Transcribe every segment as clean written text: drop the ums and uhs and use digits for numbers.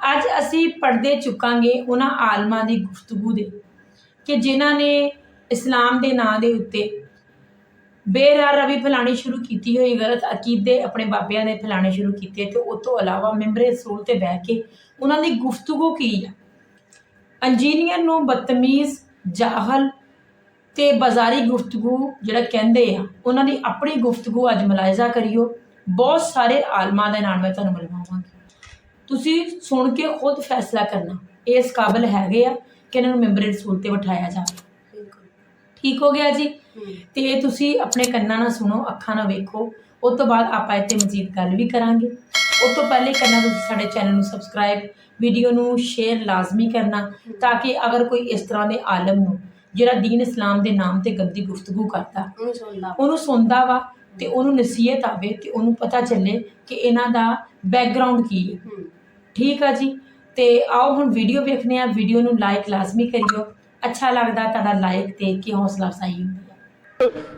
ਅੱਜ ਅਸੀਂ ਪੜ੍ਹਦੇ ਚੁੱਕਾਂਗੇ ਉਹਨਾਂ ਆਲਮਾਂ ਦੀ ਗੁਫ਼ਤਗੂ ਦੇ ਕਿ ਜਿਨ੍ਹਾਂ ਨੇ ਇਸਲਾਮ ਦੇ ਨਾਂ ਦੇ ਉੱਤੇ ਬੇਰਾਰਵੀ ਫੈਲਾਣੀ ਸ਼ੁਰੂ ਕੀਤੀ ਹੋਈ, ਗਲਤ ਅਕੀਦੇ ਆਪਣੇ ਬਾਬਿਆਂ ਦੇ ਫੈਲਾਣੇ ਸ਼ੁਰੂ ਕੀਤੇ ਤੇ ਉਸ ਤੋਂ ਇਲਾਵਾ ਮੈਂਬਰੇ ਰਸੂਲ ਤੇ ਬਹਿ ਕੇ ਉਹਨਾਂ ਦੀ ਗੁਫ਼ਤਗੂ ਕੀ ਆ। ਇੰਜੀਨੀਅਰ ਨੂੰ ਬਦਤਮੀਜ਼, ਜਾਹਲ ਤੇ ਬਾਜ਼ਾਰੀ ਗੁਫ਼ਤਗੂ ਜਿਹੜਾ ਕਹਿੰਦੇ ਆ, ਉਹਨਾਂ ਦੀ ਆਪਣੀ ਗੁਫ਼ਤਗੂ ਅੱਜ ਮੁਲਾਹਿਜ਼ਾ ਕਰਿਓ। ਬਹੁਤ ਸਾਰੇ ਆਲਮਾਂ ਦੇ ਨਾਲ ਮੈਂ ਤੁਹਾਨੂੰ ਮਿਲਵਾਵਾਂਗੀ, ਤੁਸੀਂ ਸੁਣ ਕੇ ਖੁਦ ਫੈਸਲਾ ਕਰਨਾ ਇਸ ਕਾਬਿਲ ਹੈਗੇ ਆ ਕਿ ਇਹਨਾਂ ਨੂੰ ਮੈਂਬਰ ਰਸੂਲ ਤੇ ਬਿਠਾਇਆ ਜਾਵੇ। ਠੀਕ ਹੋ ਗਿਆ ਜੀ। ਤੇ ਤੁਸੀਂ ਆਪਣੇ ਕੰਨਾਂ ਨਾਲ ਸੁਣੋ, ਅੱਖਾਂ ਨਾਲ ਵੇਖੋ। ਉਸ ਤੋਂ ਬਾਅਦ ਆਪਾਂ ਇੱਥੇ ਮਜ਼ੀਦ ਗੱਲ ਵੀ ਕਰਾਂਗੇ। ਉਸ ਤੋਂ ਪਹਿਲੇ ਕਰਨਾ ਤੁਸੀਂ ਸਾਡੇ ਚੈਨਲ ਨੂੰ ਸਬਸਕ੍ਰਾਈਬ, ਵੀਡੀਓ ਨੂੰ ਸ਼ੇਅਰ ਲਾਜ਼ਮੀ ਕਰਨਾ ਤਾਂ ਕਿ ਅਗਰ ਕੋਈ ਇਸ ਤਰ੍ਹਾਂ ਦੇ ਆਲਮ ਨੂੰ ਜਿਹੜਾ ਦੀਨ ਇਸਲਾਮ ਦੇ ਨਾਮ ਤੇ ਗੰਦੀ ਗੁਫ਼ਤਗੂ ਕਰਦਾ ਉਹਨੂੰ ਸੁਣਦਾ ਵਾ ਤੇ ਉਹਨੂੰ ਨਸੀਹਤ ਆਵੇ ਤੇ ਉਹਨੂੰ ਪਤਾ ਚੱਲੇ ਕਿ ਇਹਨਾਂ ਦਾ ਬੈਕਗਰਾਉਂਡ ਕੀ ਹੈ। ਠੀਕ ਆ ਜੀ। ਤੇ ਆਓ ਹੁਣ ਵੀਡੀਓ ਵੇਖਦੇ ਆ। ਵੀਡੀਓ ਨੂੰ ਲਾਈਕ ਲਾਜ਼ਮੀ ਕਰਿਓ, ਅੱਛਾ ਲੱਗਦਾ ਤੁਹਾਡਾ ਲਾਈਕ ਦੇਖ ਕੇ ਹੌਸਲਾ ਅਫਜ਼ਾਈ ਹੁੰਦੀ ਹੈ।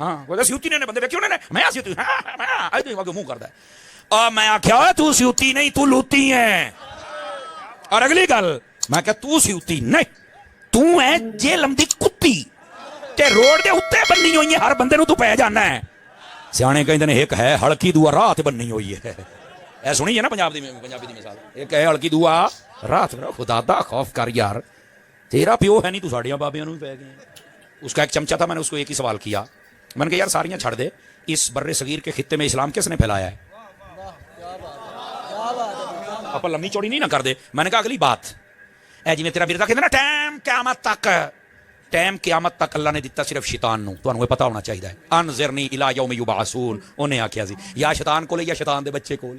ہاں وہ سیوتی نے بندے ویکھے انہوں نے میں سیوتی میں منہ کردا ہے اور میں آخیا تو سیوتی نہیں تو لوتی ہے. اور اگلی گل میں کہ تو سیوتی نہیں تو ہے جہلم دی کتی تے روڈ دے اوتے بننی ہوئی ہے ہر بندے نو تو پے جانا ہے. سیانے کہندے نے ایک ہے ہلکی دعا رات بننی ہوئی ہے. اے سنی ہے نا پنجابی دی مثال ایک ہے ہلکی دعا رات. خدا دا خوف کر یار تیرا پیو ہے نہیں تو ساڑیاں بابیاں نو بھی پے گئے. اس کا ایک چمچہ تھا میں نے اس کو ایک ہی سوال کیا میں نے کہا یار ساریاں چھڑ دے اس بر صغیر کے خطے میں اسلام کس نے پھیلایا ہے. آپ لمبی چوڑی نہیں نہ کر دے. میں نے کہا اگلی بات اے جی میں تیرا بردا کہتے نا ٹائم قیامت تک اللہ نے دیتا صرف شیطان نو. تانوں پتہ ہونا چاہیے انذرنی الی یوم یبعثون. انہیں آکھیا سی یا شیطان کول یا شیطان دے بچے کول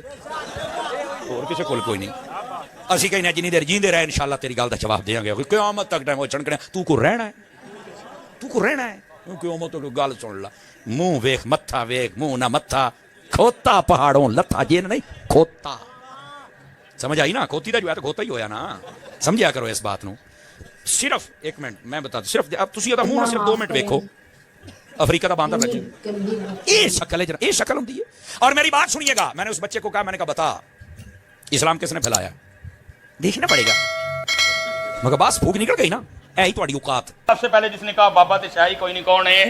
اور کسے کول کوئی نہیں. اسی کہنے جنی دیر جیندے رہے انشاءاللہ تیری گل دا جواب دیاں گے. قیامت تک ٹائم چنکنے تو کو رہنا ہے قیامت تک گل سن لا. منہ ویکھ متھا ویکھ منہ نہ متھا کھوتا پہاڑوں لتھا جین نہیں کھوتا. سمجھ آئی نا کھوتی دا جو ہے تو کھوتا ہی ہویا نا. سمجھا کرو اس بات نو. صرف ایک منٹ میں بتا دوں صرف اب تسی دا منہ صرف 2 منٹ ویکھو افریقہ دا باندر بچے یہ شکل ہے یہ شکل ہوندی ہے. اور میری بات سنیے گا میں نے اس بچے کو کہا میں نے کہا بتا اسلام کس نے پھیلایا دیکھنا پڑے گا. مگر بس پھوک نکل گئی نا اے ہی تہاڈی اوقات. سب سے پہلے جس نے کہا بابا تے شاہی کوئی نہیں کون ہے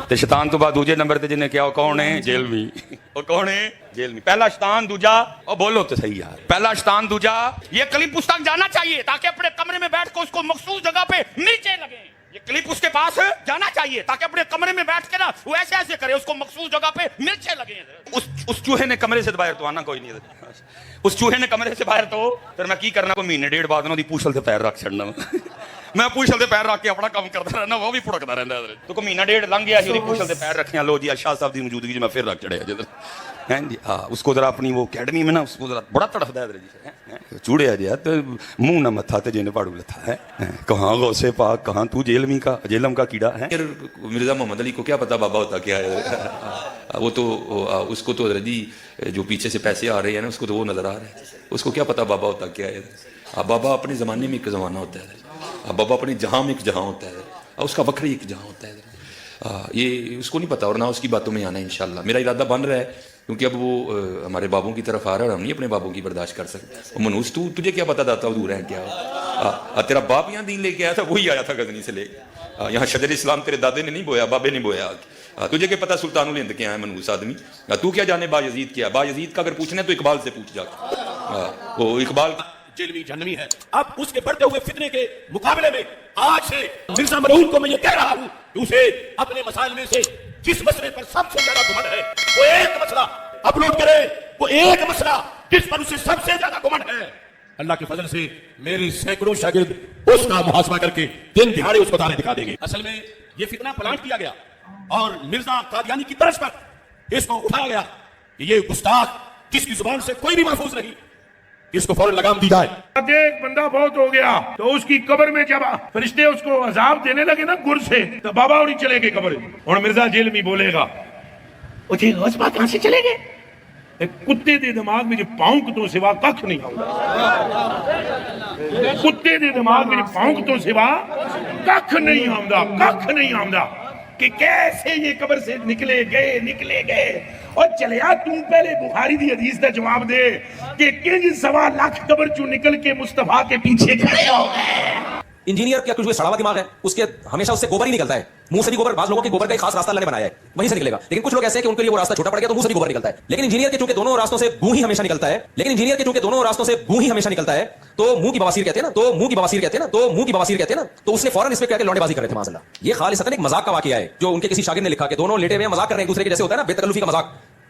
تے شیطان تو بعد دوسرے نمبر تے جن نے کہا وہ کون ہے جیلمی. وہ کون ہے جیلمی. پہلا شیطان دوجا او بولو تو صحیح یار. پہلا شیطان دوجا یہ کلپ اس تک جانا چاہیے تاکہ اپنے کمرے میں بیٹھ کے اس کو مخصوص جگہ پہ نیچے لگے. یہ کلپ اس کے پاس جانا چاہیے تاکہ اپنے کمرے میں بیٹھ کے نا وہ ایسے ایسے کرے اس کو مخصوص جگہ پہ مرچیں لگے. اس چوہے نے کمرے سے باہر تو آنا کوئی نہیں. اس چوہے نے کمرے سے باہر تو پھر میں کی کرنا کوئی مہینے ڈیڑھ بعد انہوں دی پوچھل تے پیر رکھ چھڑنا. میں پوچھل تے پیر رکھ کے اپنا کام کرتا رہنا وہ بھی پھڑکتا رہندا ہے. تو کوئی مہینہ ڈیڑھ لنگ گیا سی پوچھل تے پیر رکھیاں لو جی شاہ صاحب دی موجودگی میں پھر رکھ چڑھیا جدھر ہیں جی. ہاں اس کو ذرا اپنی وہ اکیڈمی میں نا اس کو ذرا بڑا تڑفدا ہے جی چوڑیا جی تو منہ نہ متھا تے جن پاڑو لتھا ہے. کہاں غوث پاک کہاں تو جیلم کا کیڑا ہے. مرزا محمد علی کو کیا پتا بابا ہوتا کیا ہے. وہ تو اس کو تو جی جو پیچھے سے پیسے آ رہے ہیں نا اس کو تو وہ نظر آ رہا ہے. اس کو کیا پتا بابا ہوتا کیا ہے. بابا اپنے زمانے میں ایک زمانہ ہوتا ہے. بابا اپنے جہاں میں ایک جہاں ہوتا ہے. اس کا بکری ایک جہاں ہوتا ہے. یہ اس کو نہیں پتا اور نہ اس کی باتوں میں آنا ہے انشاءاللہ. میرا ارادہ بن رہا ہے کیونکہ اب وہ ہمارے بابوں کی طرف آ رہا ہے اور ہم نہیں اپنے بابوں کی برداشت کر سکتے. منوس تجھے کیا پتا داتا حضور ہے کیا. تیرا باپ یہاں دین لے کے آیا تھا وہی آیا تھا غزنی سے لے کے. یہاں شجر اسلام تیرے دادے نے نہیں بویا بابے نے بویا. تجھے کیا پتا سلطان الہند کیا ہے منوس آدمی. تو کیا جانے با یزید کیا. با یزید کا اگر پوچھنا ہے تو اقبال سے پوچھ جا. وہ اقبال جیلوی جہنمی ہے. اب اس کے بڑھتے ہوئے فتنے کے مقابلے میں آج سے مرزا مرعون کو میں یہ کہہ رہا ہوں کہ اسے اپنے مسائل میں سے جس مسئلے پر سب سے زیادہ گھمنڈ ہے وہ ایک مسئلہ اپلوڈ کرے. وہ ایک مسئلہ جس پر اسے سب سے زیادہ گھمنڈ ہے. اللہ کے فضل سے میرے سینکڑوں شاگرد اس کا محاسبہ کر کے دن دہاڑے اس کو تارے دکھا دیں گے. اصل میں یہ فتنہ پلانٹ کیا گیا اور مرزا قادیانی کی طرز پر اس کو اٹھایا گیا کہ یہ گستاخ جس کی زبان سے کوئی بھی محفوظ نہیں اس کو فوراً لگام دی جائے. ایک بندہ بہت ہو گیا تو اس کی قبر میں جب فرشتے اس کو عذاب دینے لگے نا گر سے تو بابا اور چلے گئے قبر. اور مرزا جیل میں بولے گا جی غوث پاک کہاں سے چلے گئے. کتے دے دماغ میں جو پاؤں تو سوا کھ نہیں آؤں. کتے دے دماغ میں پاؤں تو سوا کھ نہیں آؤں کہ کیسے یہ قبر سے نکلے گئے. اور چلیا تم پہلے بخاری دی حدیث دا جواب دے کہ کنج 1.25 لاکھ قبر چوں نکل کے مصطفیٰ کے پیچھے کھڑے ہو گئے. انجینئر کیا کچھ سڑا ہوا دماغ ہے اس کے ہمیشہ اس سے گوبر ہی نکلتا ہے. منہ سے بھی گوبر. بعض لوگوں کے گوبر کا ایک خاص راستہ اللہ نے بنایا ہے وہیں سے نکلے گا. لیکن کچھ لوگ ایسے ہیں کہ ان کے لیے وہ راستہ چھوٹا پڑ گیا تو منہ سے بھی گوبر نکلتا ہے. لیکن انجینئر کے چونکہ دونوں راستوں سے گوں ہی ہمیشہ نکلتا ہے تو منہ کی بواسیر کہتے ہیں نا تو اس نے فوراً اس پہ کہہ کے لونڈے بازی کر رہے تھے معاذ اللہ. یہ خالصتاً ایک مذاق کا واقعہ ہے جو ان کے کسی شاگرد نے لکھا کہ دونوں لیٹے ہوئے مذاق کر رہے ہیں ایک دوسرے کے جیسے ہوتا ہے نا بے تکلفی کا مذاق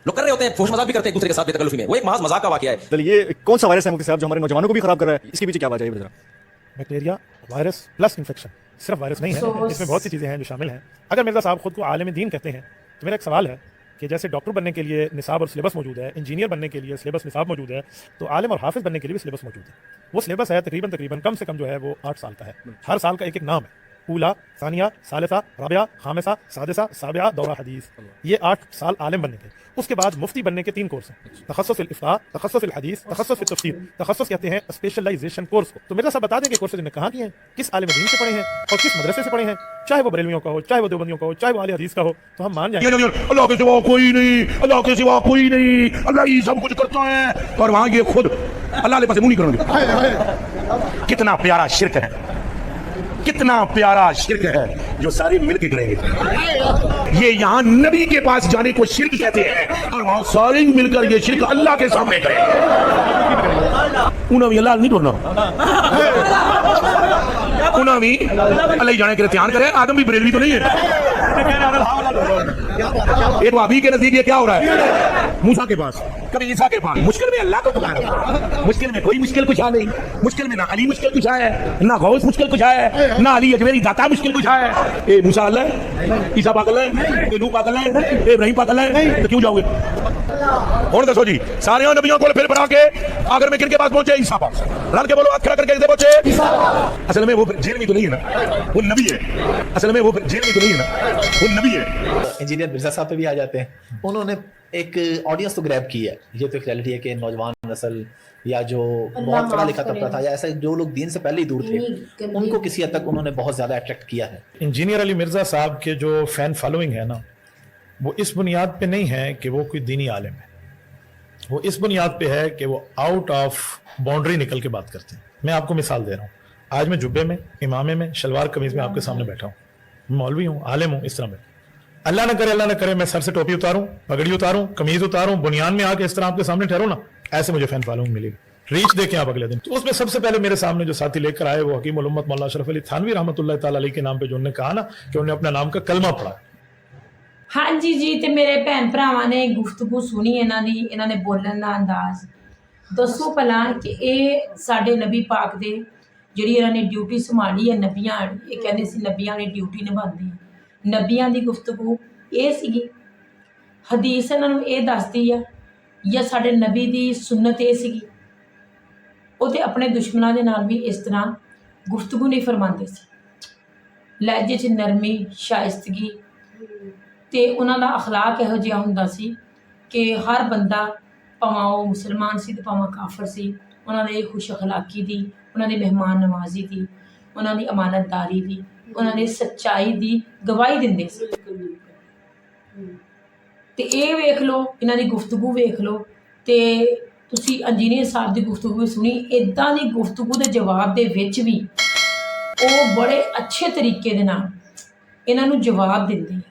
لوگ کر رہے ہوتے ہیں. فحش مذاق بھی کرتے ہیں ایک دوسرے کے ساتھ بے تکلفی میں. وہ ایک محض مذاق کا واقعہ ہے. یہ کون سا وائرس ہے مفتی صاحب جو ہمارے نوجوانوں کو بھی خراب کر رہا ہے. اس کے پیچھے کیا وجہ ہے ذرا. Bacteria virus plus infection. صرف وائرس نہیں ہے اس میں بہت سی چیزیں ہیں جو شامل ہیں. اگر مرزا صاحب خود کو عالم دین کہتے ہیں تو میرا ایک سوال ہے کہ جیسے ڈاکٹر بننے کے لیے نصاب اور سلیبس موجود ہے, انجینئر بننے کے لیے سلیبس نصاب موجود ہے, تو عالم اور حافظ بننے کے لیے بھی سلیبس موجود ہے. وہ سلیبس ہے تقریباً کم سے کم جو ہے وہ 8 سال کا ہے. ہر سال کا ایک نام ہے. اولا ثانیہ ثالثہ رابعہ خامسہ سادسہ سابعہ دورہ حدیث، یہ 8 سال عالم بننے کے۔ اس کے بعد مفتی بننے کے 3 کورس ہیں، تخصص الافقاہ، تخصص الحدیث، تخصص فی التفسیر۔ تخصص کہتے ہیں اسپیشلائزیشن کورس کو۔ تو مرزا صاحب بتا دیں کہ کورسز نے کہاں کیے ہیں، کس عالم دین سے پڑھے ہیں اور کس مدرسے سے پڑھے ہیں، چاہے وہ بریلویوں کا ہو، چاہے وہ دیوبندیوں کا ہو، چاہے وہ اہل حدیث کا ہو، تو ہم مان جائیں گے اللہ کے سوا کوئی نہیں، اللہ کے سوا کوئی نہیں، اللہ ہی سب کچھ کرتا ہے، اور وہاں یہ خود اللہ کے پاس منہ نہیں کریں گے۔ کتنا پیارا شرک ہے، کتنا پیارا شرک ہے جو سارے مل کے کریں گے۔ یہ یہاں نبی کے پاس جانے کو شرک کہتے ہیں، اور وہاں سارے مل کر یہ شرک اللہ کے سامنے کریں گے۔ انہوں بھی اللہ نہیں ڈرنا، انہوں بھی اللہ ہی جانے کے دھیان کرے۔ آدم بھی بریلوی تو نہیں ہے، ایک وابی کے نزدیک یہ کیا ہو رہا ہے، موسیٰ کے پاس، کبھی عیسیٰ کے پاس۔ مشکل میں اللہ کو پکارا، مشکل میں کوئی مشکل کچھ نہیں، مشکل میں نہ علی مشکل کچھ ہے، نہ غوث مشکل کچھ ہے، نہ علی اجمیری داتا مشکل کچھ ہے۔ اے موسیٰ اللہ ہے، عیسیٰ پاگل ہے، اے نوح پاگل ہے، اے ابراہیم پاگل ہے، تو کیوں جاؤ گے؟ اور دسو جی، سارے نبیوں کو پھر بنا کے آخر میں کن کے پاس پہنچے؟ عیسیٰ پاس۔ رل کے بولو، ہاتھ کھڑا کر کے پہنچے اصل میں وہ جیل میں تو نہیں ہے نا، وہ نبی ہے۔ اصل میں وہ جیل میں تو نہیں ہے نا، وہ نبی ہے۔ انجینئر مرزا صاحب پہ بھی آ جاتے ہیں، انہوں نے ایک آڈینس تو گریب کی ہے۔ یہ تو ایک ریالٹی ہے کہ نوجوان نسل یا جو بہت پڑھا لکھا طبقہ تھا یا ایسے جو لوگ دین سے پہلے ہی دور تھے، ان کو کسی حد تک انہوں نے بہت زیادہ اٹریکٹ کیا ہے۔ انجینئر علی مرزا صاحب کے جو فین فالوئنگ ہے نا، وہ اس بنیاد پہ نہیں ہے کہ وہ کوئی دینی عالم ہے، وہ اس بنیاد پہ ہے کہ وہ آؤٹ آف باؤنڈری نکل کے بات کرتے ہیں۔ میں آپ کو مثال دے رہا ہوں، آج میں جبے میں، امامے میں، شلوار قمیض میں آپ کے سامنے بیٹھا ہوں، مولوی ہوں، عالم ہوں، اس طرح میں اللہ نہ کرے میں سر سے ٹوپی اتاروں، پگڑی اتاروں، قمیض اتاروں، بنیان میں آ کے اس طرح آپ کے سامنے ٹھہروں نا، ایسے مجھے فین فالوئنگ ملے گی۔ ریچ دیکھیں آپ اگلے دن، تو اس میں سب سے پہلے میرے سامنے جو ساتھی لے کر آئے وہ حکیم الامت مولانا اشرف علی تھانوی رحمۃ اللہ تعالی علیہ کے نام پہ جو انہوں نے کہا نا کہ انہوں نے اپنے نام کا کلمہ پڑھا۔ ہاں جی تے میرے بھن بھراواں نے گفتگو سنی انہاں نے بولن دا انداز۔ دسو بھلا کہ اے ساڈے نبی پاک دے جڑی انہاں نے ڈیوٹی سنبھالی ہے نبیاں والی، یہ کہندے سی نبیاں والی ڈیوٹی نبھاندے ہیں، نبیاں دی گفتگو اے سیگی، حدیث انہاں نوں اے دسدی ہے، یا ساڈے نبی دی سنت اے سیگی؟ وہ تے اپنے دشمناں دے نال بھی اس طرح گفتگو نہیں فرماندے سی، لہجے چ نرمی، شائستگی، تے انہاں دا اخلاق یہو جہا ہوندا سی کہ ہر بندہ پاواں وہ مسلمان سی تے پاواں کافر سی، انہاں دے خوش اخلاقی دی، انہاں دی مہمان نوازی دی، انہاں دی امانت داری دی، انہاں دی سچائی دی گواہی دیندے سی۔ تے اے ویکھ لو، انہاں دی گفتگو ویکھ لو، تے تسی انجینئر صاحب دی گفتگو سنی، اداں دی گفتگو دے جواب دے وچ بھی او بڑے اچھے طریقے دے نال انہاں نوں جواب دیندے ہیں۔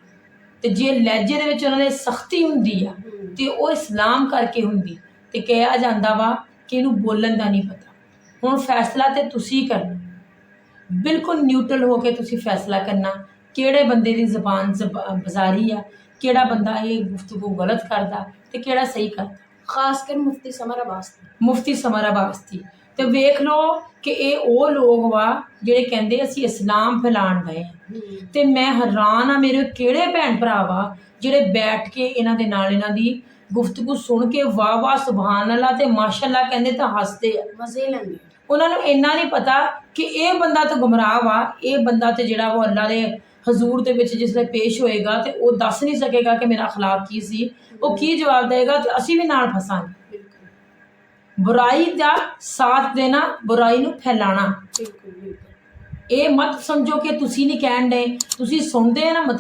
تے جے لہجے دے وچ انہاں نے سختی ہوندی آ تے او اسلام کر کے ہوندی، تے کہا جاندا وا کہ اینوں بولن دا نہیں پتہ۔ ہن فیصلہ تے تسی کرنا، بالکل نیوٹرل ہو کے تسی فیصلہ کرنا کیڑے بندے دی زبان بازاری آ، کیڑا بندہ یہ گفتگو غلط کردا تے کیڑا صحیح کردا۔ خاص کر مفتی سمر عباس دی تے ویکھ لو کہ اے او لوگ وا جڑے کہندے اسی اسلام پھیلان گئے ہیں، تے میں حیران ہاں میرے کیڑے بھن بھرا وا جڑے بیٹھ کے انہاں دے نال انہاں دی گفتگو سن کے واہ واہ سبحان اللہ تے ماشاء اللہ کہندے تے ہسدے آ، مزے لیندے۔ انہاں نوں اینا نہیں پتا کہ اے بندہ تے گمراہ وا، اے بندہ تے جڑا وہ اللہ دے حضور دے وچ جس لے پیش ہوئے گا تے او دس نہیں سکے گا کہ میرا اخلاق کی سی، وہ کی جواب دے گا تے اسی بھی نال پھساں گے۔ برائی دا ساتھ دینا، برائی نو پھیلانا، اے مت سمجھو کہ تسی نہیں کہن دے، تسی سن دے نا، مطلب